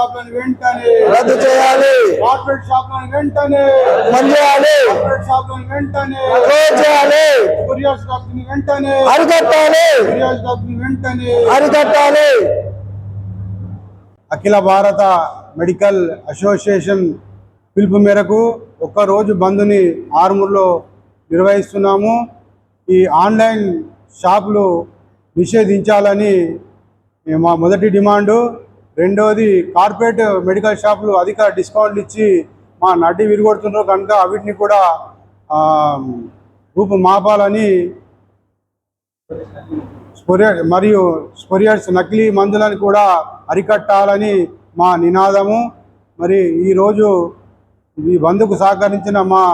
షాపులను వెంటనే రద్దు చేయాలి. కార్పొరేట్ షాపులను వెంటనే బంద్ చేయాలి. కార్పొరేట్ షాపులను వెంటనే క్లోజ్ చేయాలి. కొరియర్ షాపులను వెంటనే అరికట్టాలి. కొరియర్ షాపులను వెంటనే అరికట్టాలి. అఖిల భారత మెడికల్ అసోసియేషన్ పిలుపు మేరకు ఒక్కరోజు బంద్ని ఆర్మూర్లో నిర్వహిస్తున్నాము. ఈ ఆన్లైన్ షాపులు నిషేధించాలని మా మొదటి డిమాండు. రెండవది, కార్పొరేట్ మెడికల్ షాపులు అధిక డిస్కౌంట్లు ఇచ్చి మా నడ్డి విరిగొడుతున్నారు కనుక వీటిని కూడా రూపుమాపాలని, స్పోరియర్స్ నకిలీ మందులను కూడా అరికట్టాలని మా నినాదము. మరి ఈరోజు ఈ బంద్కు సహకరించిన మా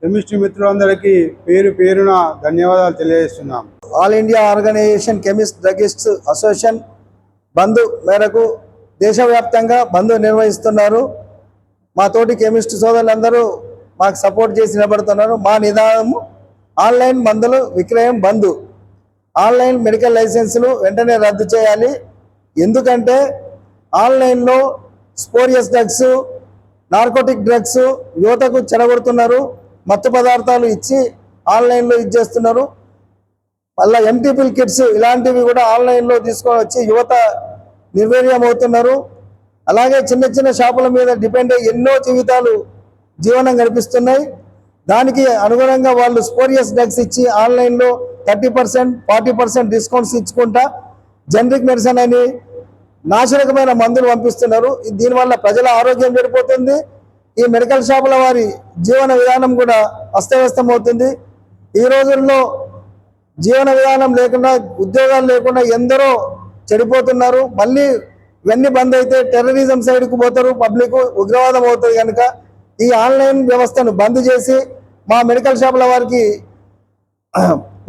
కెమిస్ట్రీ మిత్రులందరికీ పేరు పేరున ధన్యవాదాలు తెలియజేస్తున్నాం. All India organisation chemist druggist association bandh మేరకు దేశవ్యాప్తంగా బంద్ నిర్వహిస్తున్నారు. మా తోటి కెమిస్ట్ సోదరులందరూ మాకు సపోర్ట్ చేసి నిలబడుతున్నారు. మా నినాదము ఆన్లైన్ మందులు విక్రయం బంద్. ఆన్లైన్ మెడికల్ లైసెన్సులు వెంటనే రద్దు చేయాలి. ఎందుకంటే ఆన్లైన్లో స్పోరియస్ డ్రగ్స్, నార్కోటిక్ డ్రగ్స్ యువతకు చెడగొడుతున్నారు. మత్తు పదార్థాలు ఇచ్చి ఆన్లైన్లో ఇచ్చేస్తున్నారు. మళ్ళీ ఎంటీపిల్ కిట్స్ ఇలాంటివి కూడా ఆన్లైన్లో తీసుకొని వచ్చి యువత నిర్వీర్యం అవుతున్నారు. అలాగే చిన్న చిన్న షాపుల మీద డిపెండ్ అయ్యి ఎన్నో జీవితాలు జీవనం గడిపిస్తున్నాయి. దానికి అనుగుణంగా వాళ్ళు స్పోరియస్ డ్రగ్స్ ఇచ్చి ఆన్లైన్లో 30%, 40% డిస్కౌంట్స్ ఇచ్చుకుంటా జనరిక్ మెడిసిన్ అని నాశనకమైన మందులు పంపిస్తున్నారు. దీనివల్ల ప్రజల ఆరోగ్యం చెడిపోతుంది. ఈ మెడికల్ షాపుల వారి జీవన విధానం కూడా అస్తవ్యస్తం అవుతుంది. ఈ రోజుల్లో జీవన విధానం లేకుండా, ఉద్యోగాలు లేకుండా ఎందరో చెడిపోతున్నారు. మళ్ళీ ఇవన్నీ బంద్ అయితే టెర్రరిజం సైడ్కు పోతారు, పబ్లిక్ ఉగ్రవాదం అవుతుంది. కనుక ఈ ఆన్లైన్ వ్యవస్థను బంద్ చేసి మా మెడికల్ షాపుల వారికి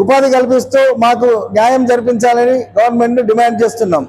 ఉపాధి కల్పిస్తూ మాకు న్యాయం జరిపించాలని గవర్నమెంట్ని డిమాండ్ చేస్తున్నాం.